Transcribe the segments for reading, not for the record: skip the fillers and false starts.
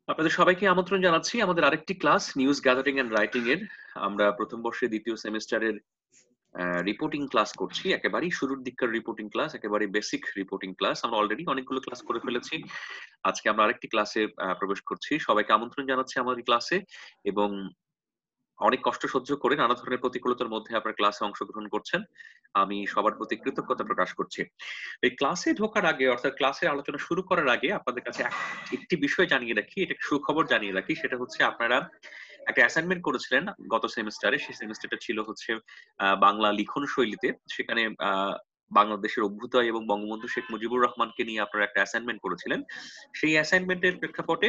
আপনাদের সবাইকে আমন্ত্রণ জানাচ্ছি আমাদের আরেকটি class news gathering and writing এর। আমরা প্রথম বর্ষের দ্বিতীয় সেমিস্টারের রিপোর্টিং ক্লাস করছি। একেবারেই শুরুর দিককার রিপোর্টিং ক্লাস, একেবারে বেসিক রিপোর্টিং ক্লাস। আমরা অলরেডি অনেকগুলো ক্লাস করে ফেলেছি। আজকে আমরা আরেকটি ক্লাসে প্রবেশ করছি। সবাইকে আমন্ত্রণ জানাচ্ছি আমাদের ক্লাসে এবং অনেক কষ্ট সহ্য করে নানা ধরনের প্রতিকূলতার মধ্যে আপনার ক্লাসে অংশগ্রহণ করছেন। আমি সবার প্রতি কৃতজ্ঞতা প্রকাশ করছি। এই ক্লাসে ঢোকার আগে অর্থাৎ ক্লাসের আলোচনা শুরু করার আগে আপনাদের কাছে একটি বিষয় জানিয়ে রাখি, এটা সুখবর জানিয়ে রাখি। সেটা হচ্ছে আপনারা একটা অ্যাসাইনমেন্ট করেছিলেন গত সেমিস্টারে। সেই সেমিস্টারটা ছিল হচ্ছে বাংলা লিখন শৈলীতে। সেখানে বাংলাদেশের অভ্যুদয় এবং বঙ্গবন্ধু শেখ মুজিবুর রহমানকে নিয়ে আপনারা একটা অ্যাসাইনমেন্ট করেছিলেন। সেই অ্যাসাইনমেন্টের প্রেক্ষাপটে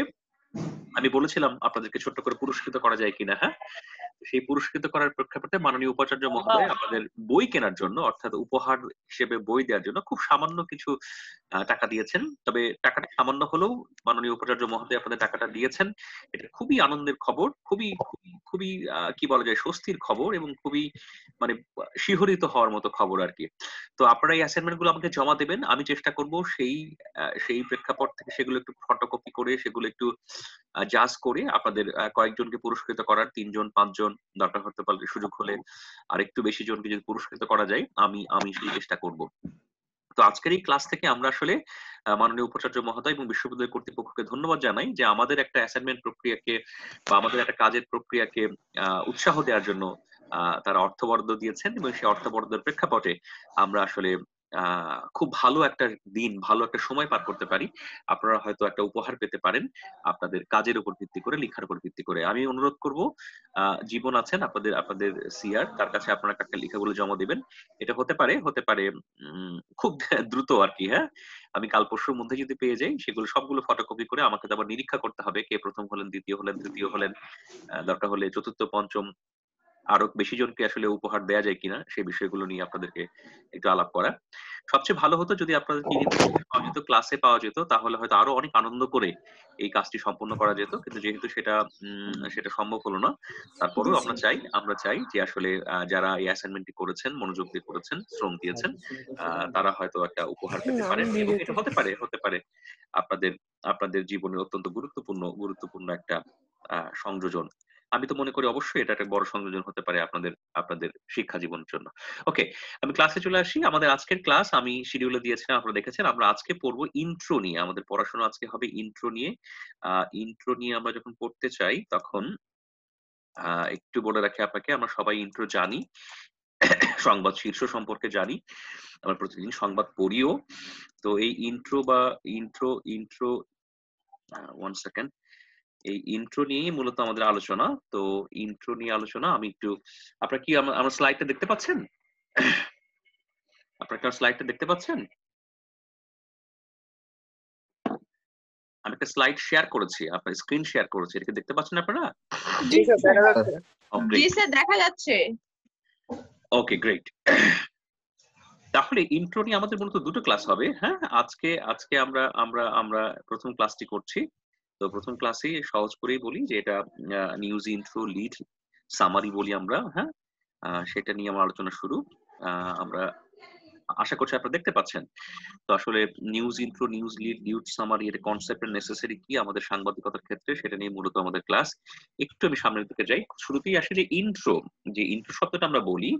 আমি বলেছিলাম আপনাদেরকে ছোট্ট করে পুরস্কৃত করা যায় কিনা, হ্যাঁ? সেই পুরস্কৃত করার প্রেক্ষাপটে মাননীয় উপাচার্য মহোদয় আপনাদের বই কেনার জন্য অর্থাৎ উপহার হিসেবে বই দেওয়ার জন্য খুব সামান্য কিছু টাকা দিয়েছেন। তবে টাকাটা সামান্য হলেও মাননীয় উপাচার্য মহোদয় আপনাদের টাকাটা দিয়েছেন। এটা খুবই আনন্দের খবর, খুবই খুবই খুবই কি বলা যায়, স্বস্তির খবর এবং খুবই মানে শিহরিত হওয়ার মতো খবর আরকি। তো আপনারা এই অ্যাসাইনমেন্ট গুলো আমাকে জমা দেবেন। আমি চেষ্টা করব সেই প্রেক্ষাপট থেকে সেগুলো একটু ফটোকপি করে সেগুলো একটু জাজ করে আপনাদের কয়েকজনকে পুরস্কৃত করার, ৩ জন ৫ জন, দরকার হতে পারে সুযোগ হলে আরেকটু বেশি জনকে যদি পুরস্কৃত করা যায়, আমি সেই চেষ্টা করব। তো আজকের এই ক্লাস থেকে আমরা আসলে মাননীয় উপাচার্য মহোদয় এবং বিশ্ববিদ্যালয় কর্তৃপক্ষকে ধন্যবাদ জানাই যে আমাদের একটা অ্যাসাইনমেন্ট প্রক্রিয়াকে বা আমাদের একটা কাজের প্রক্রিয়াকে উৎসাহ দেওয়ার জন্য তারা অর্থ বরাদ্দ দিয়েছেন এবং সেই অর্থ বরাদ্দের প্রেক্ষাপটে আমরা আসলে খুব ভালো একটা দিন, ভালো একটা সময় পার করতে পারি। আপনারা হয়তো একটা উপহার পেতে পারেন আপনাদের কাজের উপর ভিত্তি করে, লেখার উপর ভিত্তি করে। আমি অনুরোধ করব জীবন আছেন আপনাদের সিআর, তার কাছে আপনারা কালকে লেখাগুলো জমা দিবেন। এটা হতে পারে খুব দ্রুত আরকি, হ্যাঁ? আমি কাল পরশুর মধ্যে যদি পেয়ে যাই সেগুলো সবগুলো ফটোকপি করে আমাকে তো আবার নিরীক্ষা করতে হবে। কে ১ম হলেন, দ্বিতীয় হলেন, তৃতীয় হলেন, দরকার হলে চতুর্থ, পঞ্চম আরো বেশি জনকে আসলে উপহার দেয়া যায় কিনা সেই বিষয়গুলো নিয়ে আপনাদেরকে একটু আলাপ করা। সবচেয়ে ভালো হতো যদি আপনাদেরকে ইউনিভার্সিটিতে পাওয়া যেত, ক্লাসে পাওয়া যেত, তাহলে হয়তো আরো অনেক আনন্দ করে এই কাজটি সম্পন্ন করা যেত। কিন্তু যেহেতু সেটা সম্ভব হলো না। তারপরেও আমরা চাই যে আসলে যারা এই অ্যাসাইনমেন্টটি করেছেন, মনোযোগ দিয়ে করেছেন, শ্রম দিয়েছেন, তারা হয়তো একটা উপহার পেতে পারেন এবং এটা হতে পারে আপনাদের আপনাদের জীবনের অত্যন্ত গুরুত্বপূর্ণ একটা সংযোজন। আমি তো মনে করি অবশ্যই এটা একটা বড় সংযোজন হতে পারে আপনাদের আপনাদের শিক্ষা জীবনের জন্য। ওকে, আমি ক্লাসে চলে আসি। আমাদের আজকের ক্লাস আমি শিডিউলে দিয়েছিলাম, আপনারা দেখেছেন। আমরা আজকে পড়ব ইন্ট্রো নিয়ে। আমাদের পড়াশোনা আজকে হবে ইন্ট্রো নিয়ে। ইন্ট্রো নিয়ে আমরা যখন পড়তে চাই তখন একটু বলে রাখি আপনাকে, আমরা সবাই ইন্ট্রো জানি। সংবাদ শীর্ষ সম্পর্কে জানি। আমরা প্রতিদিন সংবাদ পড়িও। তো এই ইন্ট্রো বা ইন্ট্রো ইন্ট্রো 1 সেকেন্ড। এই ইন্ট্রো নিয়েই মূলত আমাদের আলোচনা। তো ইন্ট্রো নিয়ে আলোচনা আমি একটু, আপনারা কি আমার স্লাইডটা দেখতে পাচ্ছেন? আপনারা কি আমার স্লাইডটা দেখতে পাচ্ছেন? আমি একটা স্লাইড শেয়ার করেছি। আপনার স্ক্রিন শেয়ার করেছি। এটা কি দেখতে পাচ্ছেন আপনারা? জি স্যার দেখা যাচ্ছে। Oh, জি great. স্যার দেখা যাচ্ছে। Okay, great. তাহলে ইন্ট্রো নিয়ে আমাদের মূলত ২ টো ক্লাস হবে। হ্যাঁ? আজকে আমরা আমরা আমরা ১ম ক্লাসটি করছি। তো ১ম ক্লাসেই সহজ করেই বলি যে এটা নিউজ ইন্ট্রো, লিড, সামারি বলি আমরা। হ্যাঁ? সেটা নিয়ে আমার আলোচনা শুরু। আমরা আশা করছি আপনারা দেখতে পাচ্ছেন। তো আসলে news intro, news lead, news summary এর কনসেপ্ট এন্ড নেসেসারি কি আমাদের সাংবাদিকতার ক্ষেত্রে সেটা নিয়ে মূলত আমাদের ক্লাস। একটু আমি সামনের দিকে যাই। শুরুতেই আসি যে ইন্ট্রো শব্দটা আমরা বলি,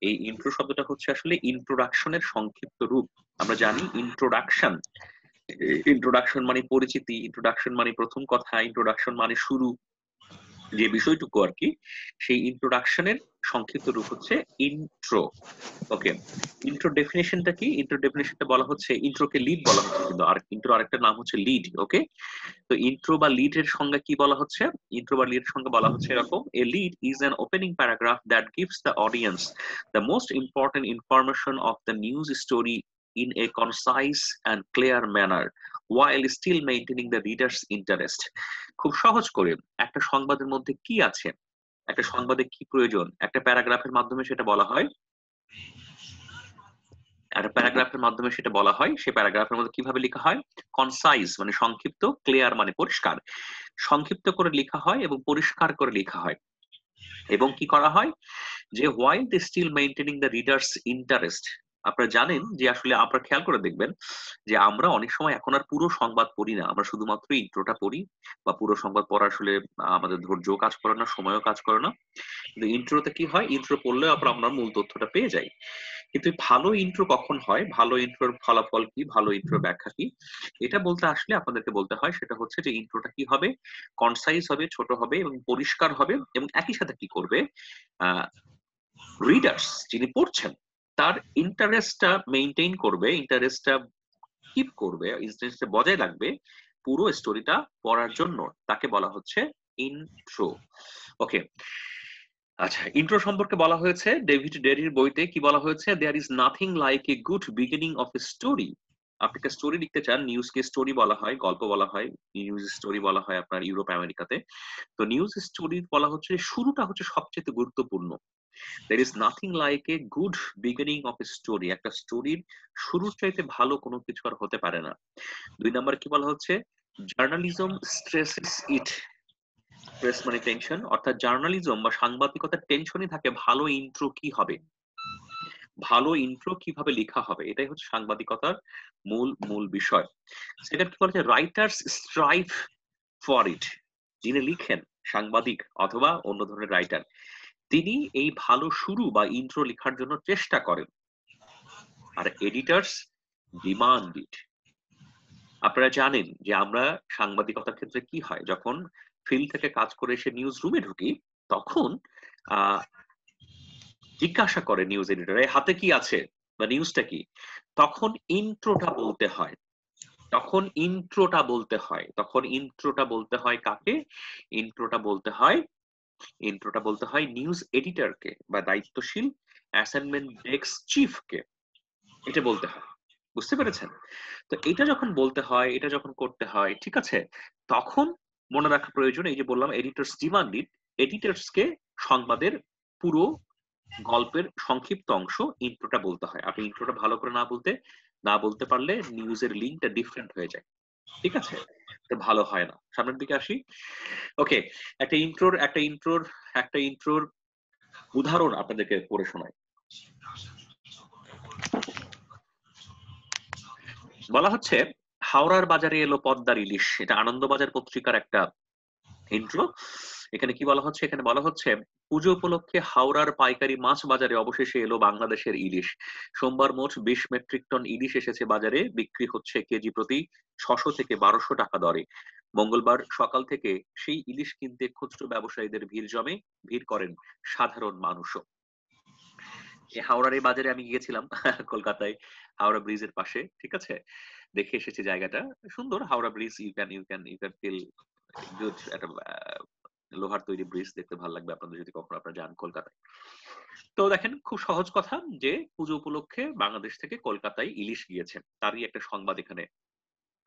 এই ইন্ট্রো শব্দটা হচ্ছে আসলে ইন্ট্রোডাকশন এর সংক্ষিপ্ত রূপ। আমরা জানি ইন্ট্রোডাকশন মানে পরিচিতি, ইন্ট্রোডাকশন মানে প্রথম কথা, ইন্ট্রোডাকশন মানে শুরু, যে বিষয়টুকু আরকি, সেই ইন্ট্রোডাকশন এর সংক্ষিপ্ত রূপ হচ্ছে ইন্ট্রো। ওকে, ইন্ট্রো ডেফিনিশনটা কি? ইন্ট্রো ডেফিনিশনটা বলা হচ্ছে, ইন্ট্রোকে লিড বলা হচ্ছে, কিন্তু ইন্ট্রোর আরেকটা নাম হচ্ছে লিড। ওকে, তো ইন্ট্রো বা লিড এর সংজ্ঞা কি বলা হচ্ছে? ইন্ট্রো বা লিড এর সংজ্ঞা বলা হচ্ছে এরকম: a lead is an opening paragraph that gives the audience the most important information of the news story in a concise and clear manner while still maintaining the reader's interest. খুব সহজ করে, একটা সংবাদের মধ্যে কি আছে, একটা সংবাদে কি প্রয়োজন, একটা প্যারাগ্রাফের মাধ্যমে সেটা বলা হয়। একটা প্যারাগ্রাফের মাধ্যমে সেটা বলা হয়। সেই প্যারাগ্রাফের মধ্যে কিভাবে লেখা হয়? কনসাইজ মানে সংক্ষিপ্ত, ক্লিয়ার মানে পরিষ্কার। সংক্ষিপ্ত করে লেখা হয় এবং পরিষ্কার করে লেখা হয়। এবং কি করা হয়? যে while they still maintaining the reader's interest, আপনারা জানেন যে আসলে আপনারা খেয়াল করে দেখবেন যে আমরা অনেক সময় এখন আর পুরো সংবাদ পড়ি না। আমরা শুধুমাত্র ইন্ট্রোটা পড়ি বা পুরো সংবাদ পড়া আসলে আমাদের ধৈর্যও কাজ করে না, সময়ও কাজ করে না। কিন্তু ইন্ট্রোতে কি হয়? ইন্ট্রো পড়লেও আমরা মূল তথ্যটা পেয়ে যাই। কিন্তু ভালো ইন্ট্রো কখন হয়? ভালো ইন্ট্রোর ফলাফল কি? ভালো ইন্ট্রোর ব্যাখ্যা কি? এটা বলতে আসলে আপনাদেরকে বলতে হয় সেটা হচ্ছে যে ইন্ট্রোটা কি হবে? কনসাইজ হবে, ছোট হবে এবং পরিষ্কার হবে এবং একই সাথে কি করবে? আ রিডার্স যিনি পড়ছেন তার ইন্টারেস্টটা মেইনটেইন করবে, ইন্টারেস্টটা কিপ করবে, ইন্টারেস্টটা বজায় রাখবে পুরো স্টোরিটা পড়ার জন্য। তাকে বলা হচ্ছে ইন্ট্রো। ওকে। আচ্ছা, ইন্ট্রো সম্পর্কে বলা হয়েছে ডেভিড ডেরির বইতে কি বলা হয়েছে? There is nothing like a good beginning of a story. আপনি একটা স্টোরি লিখতে চান, নিউজকে স্টোরি বলা হয়, গল্প বলা হয়, নিউজ স্টোরি বলা হয় আপনার ইউরোপ আমেরিকাতে। তো নিউজ স্টোরি বলা হচ্ছে শুরুটা হচ্ছে সবচেয়ে গুরুত্বপূর্ণ। there is nothing like a good beginning of a story. একটা স্টোরির শুরুর চাইতে ভালো কোনো কিছু আর হতে পারে না। ২ নাম্বার কি বলা হচ্ছে? Journalism stresses it. স্ট্রেস মানে টেনশন, অর্থাৎ জার্নালিজম বা সাংবাদিকতার টেনশনই থাকে ভালো ইন্ট্রো কি হবে, ভালো ইন্ট্রো কিভাবে লেখা হবে, এটাই হচ্ছে সাংবাদিকতার মূল বিষয়। সেকেন্ড কি বলেছে? Writers strive for it. যিনি লিখেন সাংবাদিক অথবা অন্য ধরনের রাইটার, তিনি এই ভালো শুরু বা ইন্ট্রো লেখার জন্য চেষ্টা করেন। আর এডিটর্স ডিমান্ড ইট। আপনারা জানেন যে আমরা সাংবাদিকতার ক্ষেত্রে কি হয়, যখন ফিল্ড থেকে কাজ করে এসে নিউজ রুমে ঢুকি তখন জিজ্ঞাসা করে নিউজ এডিটর, হাতে কি আছে বা নিউজটা কি? তখন ইন্ট্রোটা বলতে হয়, তখন ইন্ট্রোটা বলতে হয়, তখন ইন্ট্রোটা বলতে হয় কাকে? ইন্ট্রোটা বলতে হয়, ইন্ট্রোটা বলতে হয় নিউজ এডিটরকে বা দায়িত্বশীল অ্যাসাইনমেন্ট ডেস্ক চিফকে। এটা বলতে হয়। বুঝতে পেরেছেন? তো এটা যখন বলতে হয়, এটা যখন করতে হয়, ঠিক আছে? তখন মনে রাখা প্রয়োজন, এই যে বললাম এডিটরস ডিমান্ড ইট, এডিটরসকে সংবাদের পুরো গল্পের সংক্ষিপ্ত অংশ ইন্ট্রোটা বলতে হয়। আপনি ইন্ট্রোটা ভালো করে না বলতে পারলে নিউজের লিঙ্কটা ডিফারেন্ট হয়ে যায়। ঠিক আছে? তো ভালো হয় না। সামনের দিকে আসি। ওকে, একটা ইন্ট্রোর উদাহরণ আপনাদেরকে পড়ে শোনাই। বলা হচ্ছে হাওড়ার বাজারে এলো পদ্মার ইলিশ। এটা আনন্দবাজার পত্রিকার একটা ইন্ট্রো। এখানে কি বলা হচ্ছে? এখানে বলা হচ্ছে পুজো উপলক্ষে হাওড়ার পাইকারি মাছ বাজারে অবশেষে এলো বাংলাদেশের ইলিশ। সোমবার মোট 20 মেট্রিক টন ইলিশ এসেছে বাজারে, বিক্রি হচ্ছে কেজি প্রতি 600 থেকে 1200 টাকা দরে। মঙ্গলবার সকাল থেকে সেই ইলিশ কিনতে খুচরো ব্যবসায়ীদের ভিড় করেন সাধারণ মানুষও। হাওড়ার এই বাজারে আমি গিয়েছিলাম কলকাতায়, হাওড়া ব্রিজের পাশে। ঠিক আছে? দেখে এসেছি জায়গাটা সুন্দর। Howrah bridge you can feel good. একটা লোহার তৈরি ব্রিজ, দেখতে ভালো লাগবে আপনাদের যদি কখনো আপনারা যান কলকাতায়। তো দেখেন খুব সহজ কথা যে পুজো উপলক্ষে বাংলাদেশ থেকে কলকাতায় ইলিশ গিয়েছে, তারই একটা সংবাদ এখানে,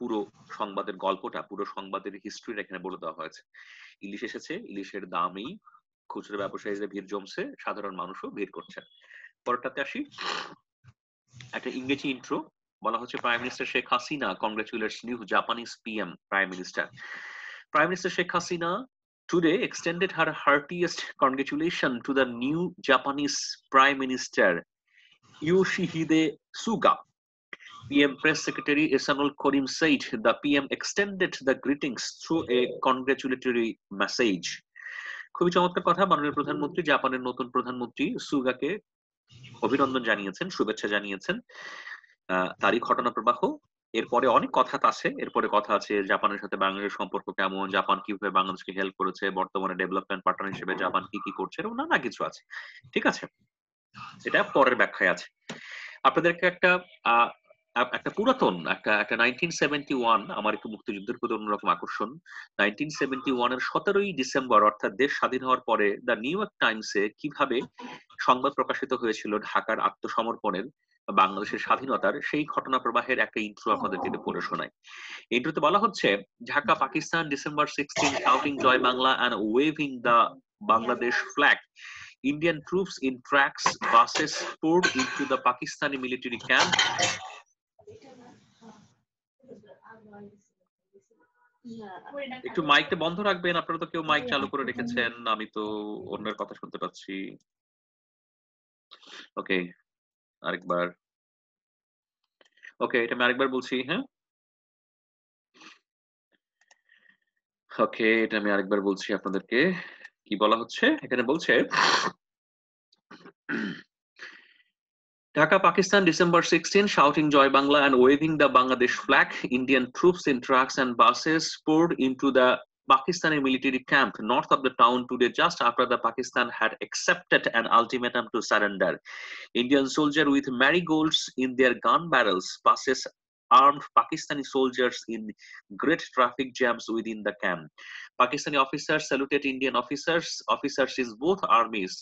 পুরো সংবাদের গল্পটা, পুরো সংবাদের হিস্ট্রিটা এখানে বলে দেওয়া হয়েছে। ইলিশ এসেছে, ইলিশের দামেই খুচরো ব্যবসায়ীদের ভিড় জমছে, সাধারণ মানুষও ভিড় করছেন। পরেরটাতে আসি। একটা ইংরেজি ইন্ট্রো। বলা হচ্ছে prime minister Sheikh Hasina congratulates new Japanese PM prime minister. Prime minister Sheikh Hasina today extended her heartiest congratulations to the new Japanese Prime Minister Yoshihide Suga. PM Press Secretary Ihsanul Karim said the PM extended the greetings through a congratulatory message. খুবই চমৎকার কথা। মাননীয় প্রধানমন্ত্রী জাপানের নতুন প্রধানমন্ত্রী সুগাকে অভিনন্দন জানিয়েছেন, শুভেচ্ছা জানিয়েছেন। তারই ঘটনা প্রবাহ। এরপরে অনেক কথা আছে, এরপরে কথা আছে জাপানের সাথে বাংলাদেশের সম্পর্ক কেমন, জাপান কিভাবে বাংলাদেশকে হেল্প করেছে, বর্তমানে ডেভেলপমেন্ট পার্টনার হিসেবে জাপান কি করছে, এরকম নানা কিছু আছে। ঠিক আছে? এটা পরের ব্যাখ্যায় আছে। আপনাদেরকে একটা পুরাতন একটা 1971, আমার একটু মুক্তিযুদ্ধের প্রতি অন্যরকম আকর্ষণ। 1971 এর 17ই ডিসেম্বর অর্থাৎ দেশ স্বাধীন হওয়ার পরে দ্য নিউ ইয়র্ক টাইমসে কিভাবে সংবাদ প্রকাশিত হয়েছিল ঢাকার আত্মসমর্পণের, বাংলাদেশের স্বাধীনতার, সেই ঘটনা প্রবাহের একটা ইন্ট্রো আপনাদেরকে পড়ে শোনাই। ইন্ট্রোতে বলা হচ্ছে Dhaka Pakistan December 16 shouting Joy Bangla and waving the Bangladesh flag. Indian troops in trucks, buses poured into the Pakistani military camp. একটু মাইকটা বন্ধ রাখবেন, আপনারা তো কেউ মাইক চালু করে রেখেছেন, আমি তো অন্যের কথা শুনতে পাচ্ছি। ওকে, আরেকবার। ওকে, এটা আমি আরেকবার বলছি, হ্যাঁ? ওকে, এটা আমি আরেকবার বলছি আপনাদেরকে। কি বলা হচ্ছে? এখানে বলছে Dhaka, Pakistan, December 16, shouting Joy Bangla and waving the Bangladesh flag. Indian troops in trucks and buses poured into the Pakistani military camp north of the town today, just after the Pakistan had accepted an ultimatum to surrender. Indian soldiers with marigolds in their gun barrels passes armed Pakistani soldiers in great traffic jams within the camp. Pakistani officers saluted Indian officers in both armies,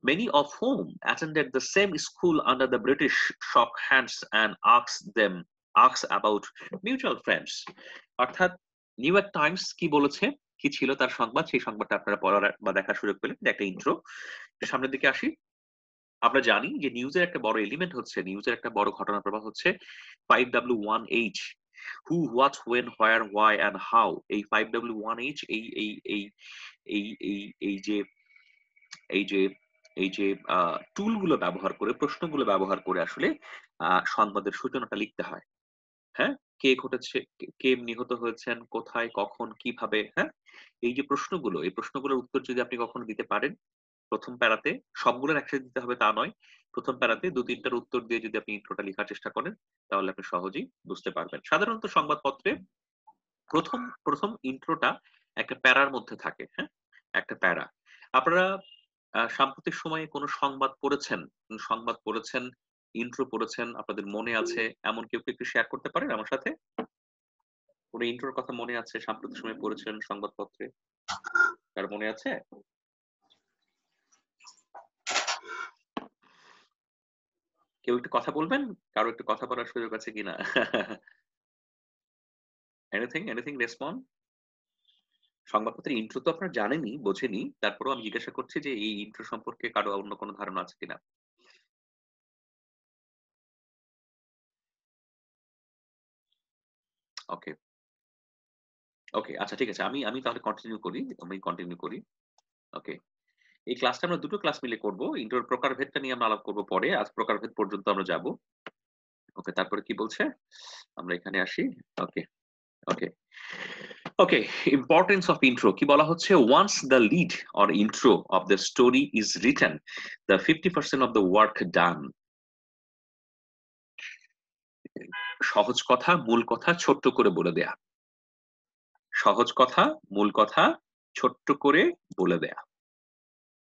many of whom attended the same school under the British, shook hands and asked about mutual friends. অর্থাৎ new York Times কি বলেছে, কি ছিল তার সংবাদ, সেই সংবাদটা আপনারা পড়ার বা দেখার সুযোগ পেলেন। একটা ইন্ট্রো, সামনের দিকে আসি। আমরা জানি যে নিউজের একটা বড় এলিমেন্ট হচ্ছে, নিউজের একটা বড় ঘটনা প্রবাহ হচ্ছে 5W1H, who, what, when, where, why and how. এই 5W1H এই যে এই যে টুলগুলো ব্যবহার করে, প্রশ্নগুলো ব্যবহার করে আসলে সংবাদের সূচনাটা লিখতে হয়। হ্যাঁ, কে ঘটেছে, কে নিহত হয়েছেন, কোথায়, কখন, কিভাবে, হ্যাঁ, এই যে প্রশ্নগুলো, এই প্রশ্নগুলোর উত্তর যদি আপনি কখনো দিতে পারেন প্রথম প্যারাতে, সবগুলোর একসাথে দিতে হবে তা নয়, প্রথম প্যারাতে 2-3টার উত্তর দিয়ে যদি আপনি ইন্ট্রোটা লেখার চেষ্টা করেন, তাহলে আপনি সহজেই বুঝতে পারবেন। সাধারণত সংবাদপত্রে প্রথম প্রথম ইন্ট্রোটা একটা প্যারার মধ্যে থাকে, হ্যাঁ, একটা প্যারা। আপনারা সাম্প্রতিক সময়ে কোনো সংবাদ পড়েছেন, ইন্ট্রো পড়েছেন, আপনাদের মনে আছে, এমন কেউ কি একটু শেয়ার করতে পারেন আমার সাথে? কোনো ইন্ট্রোর কথা মনে আছে, সাম্প্রতিক সময়ে পড়েছেন সংবাদপত্রে? কার মনে আছে? কেউ একটু কথা বলবেন? কারো একটু কথা বলার সুযোগ আছে কিনা? Anything respond? সংবাদপত্রের ইন্ট্রো তো আপনারা জানেনই, বোঝেনই, তারপরেও আমি জিজ্ঞাসা করছি যে এই ইন্ট্রো সম্পর্কে কারো অন্য কোনো ধারণা আছে কিনা? ওকে, ওকে, আচ্ছা ঠিক আছে। আমি আমি তাহলে কন্টিনিউ করি। ওকে। এই ক্লাসটা আমরা দুটো ক্লাস মিলে করব। ইন্ট্রোর প্রকারভেদটা নিয়ে আমরা আলাপ করব পরে। আজ প্রকারভেদ পর্যন্ত আমরা যাব। ওকে, তারপরে কি বলছে? আমরা এখানে আসি। Okay, okay. Okay, importance of intro কি বলা হচ্ছে? Once the lead or intro of the story is written, the 50% of the work done. সহজ কথা, মূল কথা ছোট্ট করে বলে দেয়া। সহজ কথা, মূল কথা ছোট্ট করে বলে দেয়া।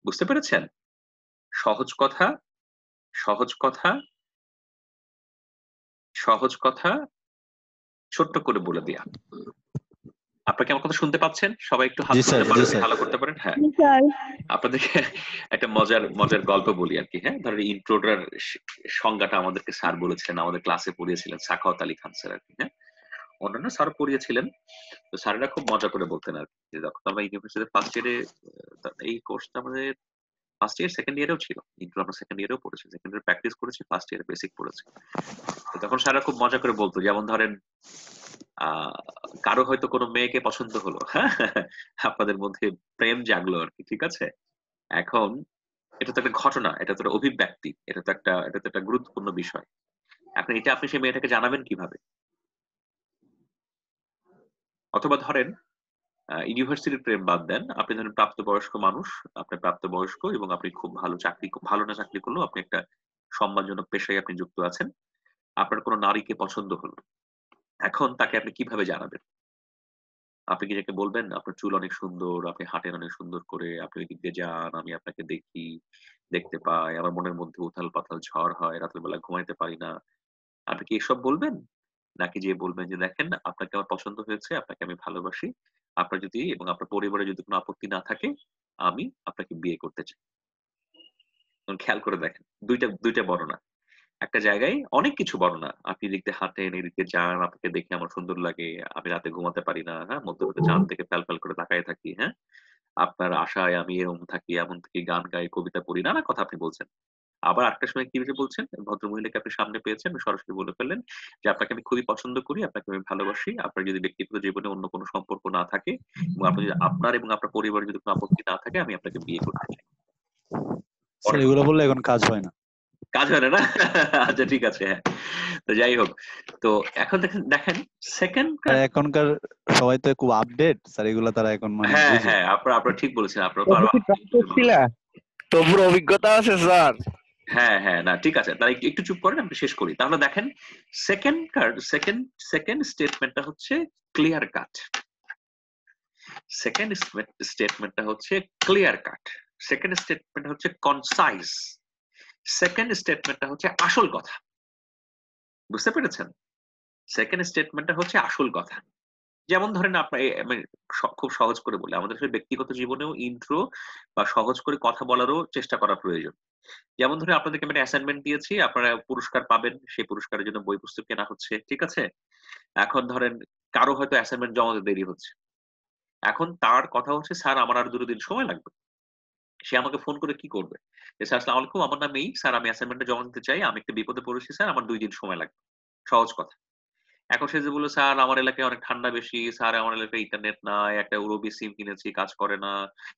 বুঝতে পেরেছেন? সহজ কথা, সহজ কথা, সহজ কথা ছোট্ট করে বলে দেয়া। আপনারা কি আমার কথা শুনতে পাচ্ছেন? সবাই একটু হাত তুলতে পারেন, ভালো করতে পারেন? হ্যাঁ। আপনাদেরকে একটা মজার গল্প বলি আরকি, হ্যাঁ? ধরেন ইন্ট্রোটার সংজ্ঞাটা আমাদেরকে স্যার বলেছিলেন, আমাদের ক্লাসে পড়িয়েছিলেন সাখাওয়াত আলী খান স্যার আরকি, হ্যাঁ? অন্যান্য স্যার পড়িয়েছিলেন। তো স্যারেরা খুব মজা করে বলতেন আরকি। যে যখন আমরা ইউনিভার্সিটিতে ফার্স্ট ইয়ারে এই কোর্সটা আমাদের ফার্স্ট ইয়ার সেকেন্ড ইয়ারেও ছিল। ইন্ট্রো আমরা সেকেন্ড ইয়ারেও পড়েছি। সেকেন্ড ইয়ারে প্র্যাকটিস করেছি, ফার্স্ট ইয়ারে বেসিক পড়েছি। তো তখন স্যাররা খুব মজা করে বলতো, যেমন ধরেন কারো হয়তো কোনো মেয়েকে পছন্দ হলো, হ্যাঁ? আপনাদের মধ্যে প্রেম জাগলো আরকি, ঠিক আছে? এখন এটা তো একটা ঘটনা, এটা তো একটা অভিব্যক্তি, এটা তো একটা গুরুত্বপূর্ণ বিষয়। এখন এটা আপনি সেই মেয়েটাকে জানাবেন কিভাবে? অথবা ধরেন ইউনিভার্সিটির প্রেম বাদ দেন, আপনি ধরেন প্রাপ্তবয়স্ক মানুষ, আপনি প্রাপ্তবয়স্ক এবং আপনি খুব ভালো না চাকরি করলেও আপনি একটা সম্মানজনক পেশায় আপনি যুক্ত আছেন। আপনার কোনো নারীকে পছন্দ হলো। এখন তাকে আপনি কিভাবে জানাবেন? আপনি কি তাকে বলবেন আপনার চুল অনেক সুন্দর, আপনি হাঁটেন অনেক সুন্দর করে, আপনি ওই দিক দিয়ে যান, আমি আপনাকে দেখি, দেখতে পাই, আমার মনের মধ্যে উথাল-পাথাল ঝড় হয়, রাতের বেলা ঘুমাইতে পারি না। আপনি কি এসব বলবেন? নাকি যেয়ে বলবেন যে, "দেখেন, আপনাকে আমার পছন্দ হয়েছে, আপনাকে আমি ভালোবাসি। আপনার যদি এবং আপনার পরিবারের যদি কোনো আপত্তি না থাকে, আমি আপনাকে বিয়ে করতে চাই।" এখন খেয়াল করে দেখেন, ২টা বর্ণনা। একটা জায়গায় অনেক কিছু বর্ণনা। আপনি এদিক দিয়ে হাঁটেন, এদিক দিয়ে যান, আপনাকে দেখে আমার সুন্দর লাগে, আমি রাতে ঘুমাতে পারি না, হ্যাঁ? মধ্যরাতে চাঁদ থেকে ফ্যাল করে তাকায়ে থাকি, হ্যাঁ? আপনার আশায় আমি এরকম থাকি, এমন থাকি, গান গাই, কবিতা পড়ি, নানা কথা আপনি বলছেন। আবার আরেকটা সময় কি যে বলছেন, ভদ্রমহিলাকে আপনি সামনে পেয়েছেন, সরাসরি বলে ফেললেন যে, "আপনাকে আমি খুবই পছন্দ করি, আপনাকে আমি ভালোবাসি। আপনার যদি ব্যক্তিগত জীবনে অন্য কোনো সম্পর্ক না থাকে এবং আপনি যদি আপনার এবং আপনার পরিবারের যদি কোনো আপত্তি না থাকে, আমি আপনাকে বিয়ে করতে চাই।" স্যার, এগুলো বললে এখন কাজ হয় না। কাজ হয় না আচ্ছা ঠিক আছে হ্যাঁ তো যাই হোক তো এখন দেখেন সেকেন্ড এখনকার সবাই তো খুব আপডেট স্যার, এগুলো তারা এখন মানে হ্যাঁ বুঝে। হ্যাঁ আপনারা ঠিক বলেছেন, আপনারা তো আরো তবুর অভিজ্ঞতা আছে স্যার। হ্যাঁ হ্যাঁ না ঠিক আছে, তাহলে একটু চুপ করেন, আমি শেষ করি। তাহলে দেখেন সেকেন্ড স্টেটমেন্টটা হচ্ছে ক্লিয়ার কাট। সেকেন্ড স্টেটমেন্টটা হচ্ছে ক্লিয়ার কাট। সেকেন্ড স্টেটমেন্ট হচ্ছে কনসাইজ। সেকেন্ড স্টেটমেন্টটা হচ্ছে আসল কথা। বুঝতে পেরেছেন? সেকেন্ড স্টেটমেন্টটা হচ্ছে আসল কথা। যেমন ধরেন আপনার খুব সহজ করে বলি, আমাদের ব্যক্তিগত জীবনেও ইন্ট্রো বা সহজ করে কথা বলারও চেষ্টা করা প্রয়োজন। যেমন ধরে আপনাদেরকে আমি একটা অ্যাসাইনমেন্ট দিয়েছি, আপনারা পুরস্কার পাবেন, সেই পুরস্কারের জন্য বই পুস্তক কেনা হচ্ছে, ঠিক আছে? এখন ধরেন কারো হয়তো অ্যাসাইনমেন্ট জমা দিতে দেরি হচ্ছে, এখন তার কথা হচ্ছে স্যার আমার আর 2 দিন সময় লাগবে। সে আমাকে ফোন করে কি করবে, যে স্যার আসসালামু আলাইকুম, আমার নাম এই, স্যার আমি অ্যাসাইনমেন্টটা জমা দিতে চাই, আমি একটু বিপদে পড়েছি স্যার, আমার 2 দিন সময় লাগবে। সহজ কথা। এখন সে যে বললো স্যার আমার এলাকায় অনেক ঠান্ডা বেশি, স্যার আমার এলাকায় ইন্টারনেট নাই, একটা উরবি সিম কিনেছি কাজ করে না,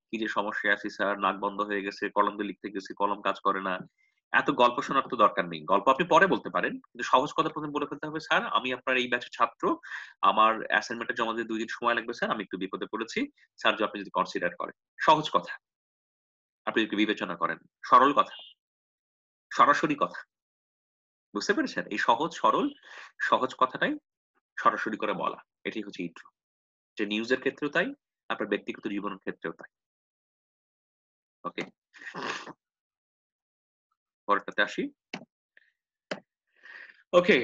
কি যে সমস্যায় আছি স্যার, নাক বন্ধ হয়ে গেছে, কলম দিয়ে লিখতে গেছি কলম কাজ করে না। এত গল্প শোনার তো দরকার নেই, গল্প আপনি পরে বলতে পারেন, কিন্তু সহজ কথা প্রথমে বলে ফেলতে হবে স্যার আমি আপনার এই ব্যাচের ছাত্র, আমার অ্যাসাইনমেন্টটা জমা দিতে 2 দিন সময় লাগবে স্যার, আমি একটু বিপদে পড়েছি স্যার, আপনি যদি কনসিডার করেন। সহজ কথা, আপনি যদি বিবেচনা করেন, সরল কথা, সরাসরি কথা। বুঝতে পেরেছেন? এই সহজ কথাটাই সরাসরি করে বলা, এটাই হচ্ছে ইন্ট্রো। যে নিউজের ক্ষেত্রেও তাই, আপনার ব্যক্তিগত জীবনের ক্ষেত্রেও তাই। ওকে, পরেরটাতে আসি। ওকে,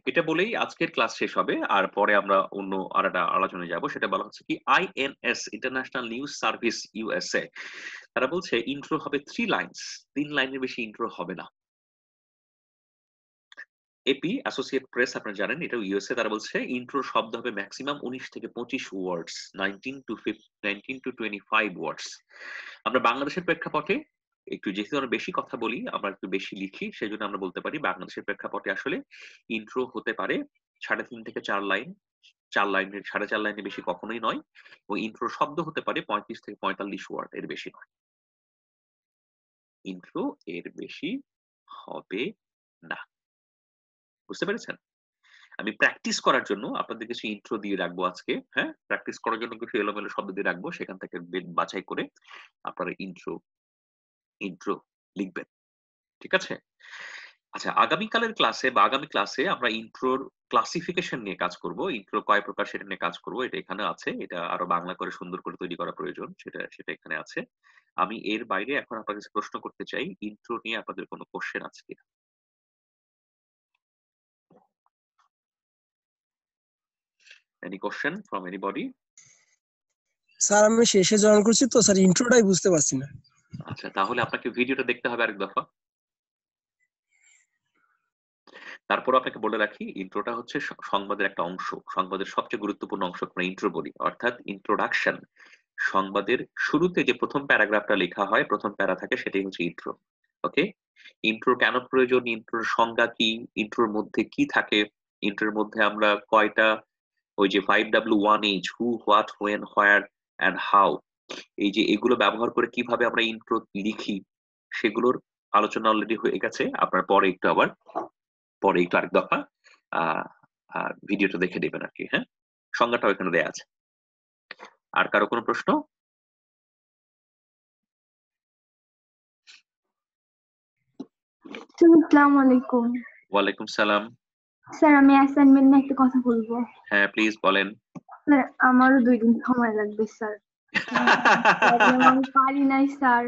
এটা বলেই আজকের ক্লাস শেষ হবে, আর পরে আমরা অন্য আরেকটা আলোচনায় যাব। সেটা বলা হচ্ছে কি INS international news service USA। তারা বলছে ইন্ট্রো হবে 3 লাইনস, 3 লাইনের বেশি ইন্ট্রো হবে না। এপি অ্যাসোসিয়েট প্রেস আপনারা জানেন, এটা ইউএসএ, তারা বলছে ইন্ট্রোর শব্দ হবে ম্যাক্সিমাম 19 থেকে 25 ওয়ার্ডস, 19 to 25 ওয়ার্ডস। আমরা বাংলাদেশের প্রেক্ষাপটে একটু, যেহেতু আমরা বেশি কথা বলি, আমরা একটু বেশি লিখি, সেজন্য আমরা বলতে পারি বাংলাদেশের প্রেক্ষাপটে আসলে ইন্ট্রো হতে পারে 3.5 থেকে 4 লাইন, 4 লাইনের 4.5 লাইনের বেশি কখনোই নয়। এবং ইন্ট্রো শব্দ হতে পারে 35 থেকে 45 ওয়ার্ড, এর বেশি নয়। ইন্ট্রো এর বেশি হবে না। বুঝতে পেরেছেন? আমি প্র্যাকটিস করার জন্য আপনাদের কিছু ইন্ট্রো দিয়ে রাখবো আজকে, হ্যাঁ, প্র্যাকটিস করার জন্য কিছু এলোমেলো শব্দ দিয়ে রাখবো, সেখান থেকে বাছাই করে আপনারা ইন্ট্রো লিখবেন, ঠিক আছে? আচ্ছা, আগামীকালের ক্লাসে বা আগামী ক্লাসে আমরা ইন্ট্রোর ক্লাসিফিকেশন নিয়ে কাজ করব। ইন্ট্রো কয় প্রকার সেটা নিয়ে কাজ করব, এটা এখানে আছে, এটা আরো বাংলা করে সুন্দর করে তৈরি করা প্রয়োজন, সেটা এখানে আছে। আমি এর বাইরে এখন আপনাদের কাছে প্রশ্ন করতে চাই, ইন্ট্রো নিয়ে আপনাদের কোনো কোশ্চেন আছে কিনা? Any question from anybody? Sir আমি শেষে জয়েন করছি তো স্যার, ইন্ট্রোটাই বুঝতে পারছি না। আচ্ছা, তাহলে আপনাকে ভিডিওটা দেখতে হবে আরেক দফা। তারপর আপনাকে বলে রাখি, ইন্ট্রোটা হচ্ছে সংবাদের একটা অংশ, সংবাদের সবচেয়ে গুরুত্বপূর্ণ অংশ আমরা ইন্ট্রো বলি, অর্থাৎ ইন্ট্রোডাকশন। সংবাদের শুরুতে যে প্রথম প্যারাগ্রাফটা লেখা হয়, প্রথম প্যারা থাকে, সেটাই হচ্ছে ইন্ট্রো। ওকে, ইন্ট্রো কেন প্রয়োজন, ইন্ট্রোর সংজ্ঞা কি, ইন্ট্রোর মধ্যে কি থাকে, ইন্ট্রোর মধ্যে আমরা কয়টা, ওই যে 5W1H, who, what, when, where and how, এই যে এগুলো ব্যবহার করে কিভাবে আমরা ইন্ট্রো লিখি, সেগুলোর আলোচনা অলরেডি হয়ে গেছে। আপনার পরে একটু আরেক দফা ভিডিওটা দেখে নেবেন আর কি, হ্যাঁ, সংজ্ঞাটাও এখানে দেয়া আছে। আর কারো কোনো প্রশ্ন? আসসালামু আলাইকুম। ওয়ালাইকুম সালাম। স্যার আমি অ্যাসাইনমেন্ট নিয়ে একটা কথা বলবো। হ্যাঁ প্লিজ বলেন। স্যার আমারও 2 দিন সময় লাগবে স্যার। আমি পারি নাই স্যার।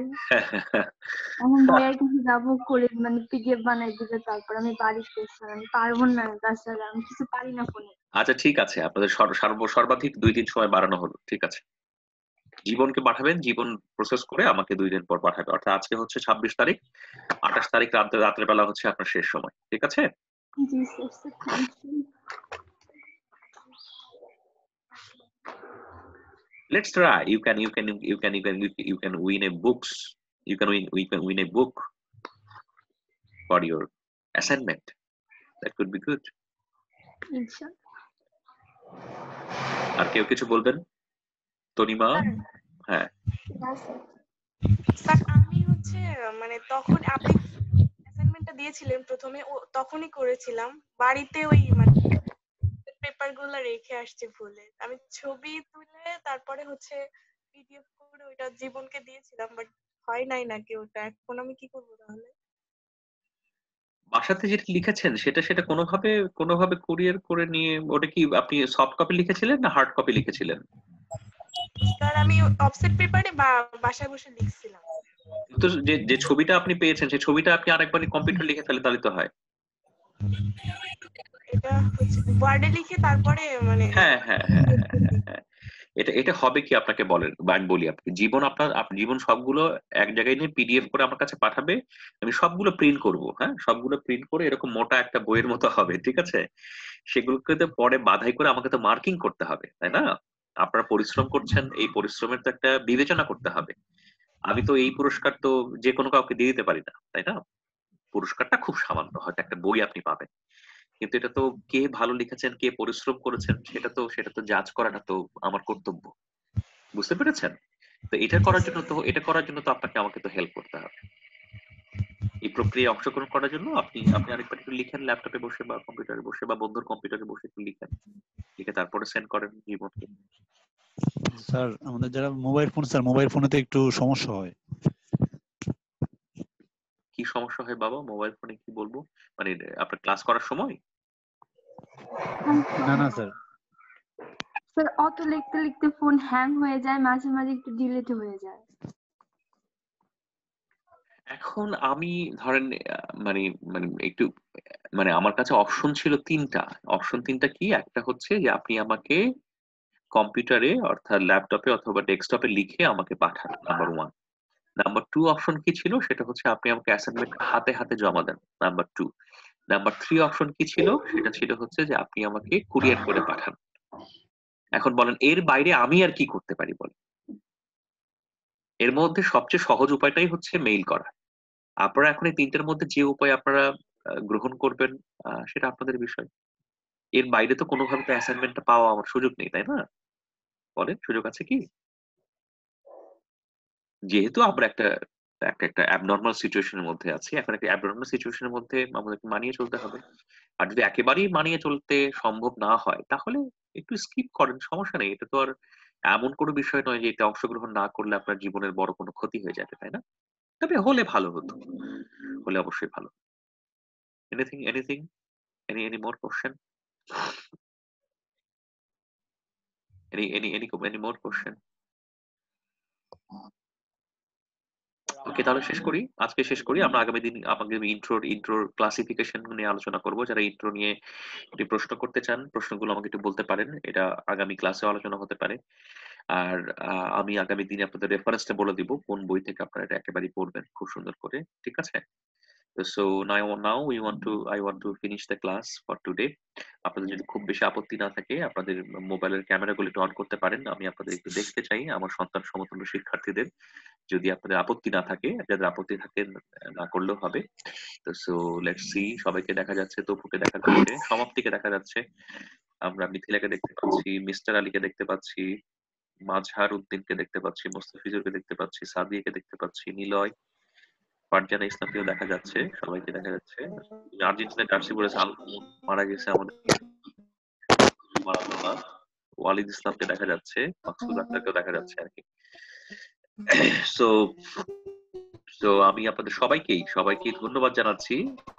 এখন ভাইয়ার কাছে যাবো, করে মানে পিডিএফ বানাই দিবে, তারপর আমি বাড়িতে স্যার, আমি পারবো না স্যার, আমি কিছু পারি না ফোনে। আচ্ছা ঠিক আছে, আপনাদের সর্বাধিক 2 দিন সময় বাড়ানো হলো, ঠিক আছে। জীবনকে পাঠাবেন, জীবন প্রসেস করে আমাকে 2 দিন পর পাঠাবে, অর্থাৎ আজকে হচ্ছে 26 তারিখ, 28 তারিখ রাতের বেলা হচ্ছে আপনার শেষ সময়, ঠিক আছে? জি sir, thank you. Let's try. You can win a books. You can win a book for your assignment. That could be good. ইনশাআল্লাহ। আর কেউ কিছু বলবেন? তনিমা? হ্যাঁ স্যার আমি হচ্ছে মানে তখন আপনি অ্যাসাইনমেন্টটা দিয়েছিলেন প্রথমে তখনই করেছিলাম, বাড়িতে ওই মানে পেপার গুলো রেখে আসছি ভুলে। আমি ছবি তুলে তারপরে হচ্ছে পিডিএফ করে ওইটা জীবনকে দিয়েছিলাম, বাট হয় নাই নাকি ওটা। এখন আমি কি করবো তাহলে? বাসাতে যেটা লিখেছেন সেটা কোনোভাবে কুরিয়ার করে নিয়ে ওটা কি আপনি সফট কপি লিখেছিলেন না হার্ড কপি লিখেছিলেন? স্যার আমি অফসেট পেপারে বা বাসায় বসে লিখছিলাম। তো যে ছবিটা আপনি পেয়েছেন সেই ছবিটা আপনি আরেকবার কম্পিউটার লিখে ফেলে তাহলে তো হয়। এটা হচ্ছে ওয়ার্ডে লিখে তারপরে মানে হ্যাঁ। এটা হবে কি আপনাকে বলেন আমি বলি আপনাকে জীবন সবগুলো এক জায়গায় নিয়ে পিডিএফ করে আমার কাছে পাঠাবে, আমি সবগুলো প্রিন্ট করব। হ্যাঁ, সবগুলো প্রিন্ট করে এরকম মোটা একটা বইয়ের মতো হবে, ঠিক আছে? সেগুলোকে তো পরে বাধাই করে আমাকে তো মার্কিং করতে হবে, তাই না? আপনারা পরিশ্রম করছেন, এই পরিশ্রমের তো একটা বিবেচনা করতে হবে। আমি তো এই পুরস্কার তো যে কোনো কাউকে দিয়ে দিতে পারি না, তাই না? পুরস্কারটা খুব সামান্য, হয়তো একটা বই আপনি পাবেন, কিন্তু এটা তো কে ভালো লিখেছেন, কে পরিশ্রম করেছেন সেটা তো জাজ করাটা তো আমার কর্তব্য। বুঝতে পেরেছেন? তো এটা করার জন্য তো আপনাকে আমাকে তো হেল্প করতে হবে। এই প্রক্রিয়ায় অংশগ্রহণ করার জন্য আপনি আরেকবার একটু লিখেন, ল্যাপটপে বসে বা কম্পিউটারে বসে বা বন্ধুর কম্পিউটারে বসে একটু লিখেন, লিখে তারপরে সেন্ড করেন জীবনকে। স্যার আমাদের যারা মোবাইল ফোন, স্যার মোবাইল ফোনেতে একটু সমস্যা হয়। কি সমস্যা হয় বাবা মোবাইল ফোনে? কি বলবো, মানে আপনার ক্লাস করার সময়? না স্যার, স্যার অত লিখতে লিখতে ফোন হ্যাং হয়ে যায়, মাঝে মাঝে একটু ডিলিট হয়ে যায়। এখন আমি ধরেন মানে মানে একটু মানে আমার কাছে অপশন ছিল তিনটা। অপশন তিনটা কি? একটা হচ্ছে যে আপনি আমাকে কম্পিউটারে অর্থাৎ ল্যাপটপে অথবা ডেস্কটপে লিখে আমাকে পাঠান, number one. Number two option কি ছিল? সেটা হচ্ছে আপনি আমাকে অ্যাসাইনমেন্ট হাতে হাতে জমা দেন, number two. Number three option কি ছিল? সেটা ছিল হচ্ছে যে আপনি আমাকে কুরিয়ার করে পাঠান। এখন বলেন এর বাইরে আমি আর কি করতে পারি বলেন? এর মধ্যে সবচেয়ে সহজ উপায়টাই হচ্ছে মেইল করা। আপনারা এখন এই তিনটার মধ্যে যে উপায় আপনারা গ্রহণ করবেন সেটা আপনাদের বিষয়। এর বাইরে তো কোনোভাবে তো অ্যাসাইনমেন্টটা পাওয়া আমার সুযোগ নেই, তাই না? বলেন সুযোগ আছে কি? যেহেতু আমরা একটা অ্যাবনরমাল সিচুয়েশনের মধ্যে আছি, এখন একটা অ্যাবনরমাল সিচুয়েশনের মধ্যে আমাদেরকে মানিয়ে চলতে হবে। আর যদি একেবারেই মানিয়ে চলতে সম্ভব না হয় তাহলে একটু স্কিপ করেন, সমস্যা নেই। এটা তো আর এমন কোনো বিষয় নয় যে এতে অংশগ্রহণ না করলে আপনার জীবনের বড় কোনো ক্ষতি হয়ে যাবে, তাই না? তবে হলে ভালো হতো, হলে অবশ্যই ভালো। Anything any more question? any more question? ওকে, তাহলে আজকে শেষ করি। আমরা আগামী ইন্ট্রোর ক্লাসিফিকেশন নিয়ে আলোচনা করব। যারা ইন্ট্রো নিয়ে একটি প্রশ্ন করতে চান, প্রশ্নগুলো আমাকে একটু বলতে পারেন, এটা আগামী ক্লাসে আলোচনা হতে পারে। আর আমি আগামী দিনে আপনাদের রেফারেন্সটা বলে দিব কোন বই থেকে আপনারা এটা একেবারেই পড়বেন খুব সুন্দর করে, ঠিক আছে? So now I want to finish the class for today. আপনাদের যদি খুব বেশি আপত্তি না থাকে আপনাদের মোবাইলের ক্যামেরাগুলো একটু অন করতে পারেন। আমি আপনাদের একটু দেখতে চাই, আমার সন্তান সমতুল্য শিক্ষার্থীদের। যদি আপনাদের আপত্তি না থাকে, যাদের আপত্তি থাকে না করলেও হবে। তো সো লেটস সি, সবাইকে দেখা যাচ্ছে, তপুকে দেখা যাচ্ছে, সমাপ্তিকে দেখা যাচ্ছে, আমরা মিথিলাকে দেখতে পাচ্ছি, মিস্টার আলীকে দেখতে পাচ্ছি, মাজহার উদ্দিনকে দেখতে পাচ্ছি, মোস্তাফিজুরকে দেখতে পাচ্ছি, সাদিয়াকে দেখতে পাচ্ছি, নিলয়, ফারজানা ইসলামকেও দেখা যাচ্ছে, সবাইকে দেখা যাচ্ছে। আর্জেন্টিনা জার্সি পরেছে মারা গেছে আমাদের মারাদোনা। ওয়ালিদ ইসলামকে দেখা যাচ্ছে, মাকসুদ আক্তারকেও দেখা যাচ্ছে আর কি। সো তো আমি আপনাদের সবাইকেই ধন্যবাদ জানাচ্ছি,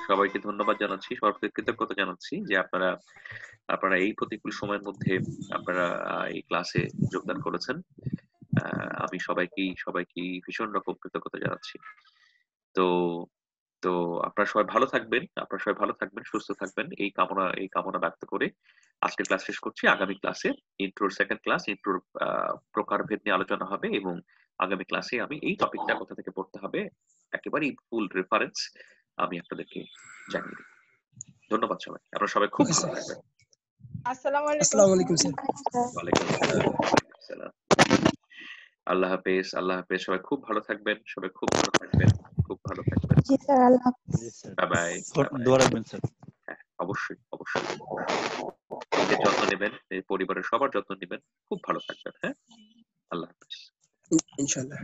সবাইকে কৃতজ্ঞতা জানাচ্ছি যে আপনারা এই প্রতিকূল সময়ের মধ্যে আপনারা এই ক্লাসে যোগদান করেছেন। আমি সবাইকেই ভীষণ রকম কৃতজ্ঞতা জানাচ্ছি। তো তো আপনারা সবাই ভালো থাকবেন, সুস্থ থাকবেন, এই কামনা ব্যক্ত করে আজকের ক্লাস শেষ করছি। আগামী ক্লাসে ইন্ট্রোর সেকেন্ড ক্লাস, ইন্ট্রোর প্রকারভেদ নিয়ে আলোচনা হবে এবং আগামী ক্লাসে আমি এই টপিকটা কোথা থেকে পড়তে হবে একেবারেই ফুল রেফারেন্স আমি আপনাদেরকে জানিয়ে দেব। ধন্যবাদ সবাই, আপনারা সবাই খুব ভালো থাকবেন। আসসালামু আলাইকুম। আসসালামু আলাইকুম স্যার। ওয়ালাইকুম আসসালাম। আল্লাহ হাফেজ, সবাই খুব ভালো থাকবেন, খুব ভালো থাকবেন। জি স্যার, আল্লাহ হাফেজ। Bye bye. দোয়া রাখবেন স্যার। হ্যাঁ, অবশ্যই নিজের যত্ন নেবেন, পরিবারের সবার যত্ন নেবেন, খুব ভালো থাকবেন। হ্যাঁ, আল্লাহ হাফেজ। ইনশাআল্লাহ।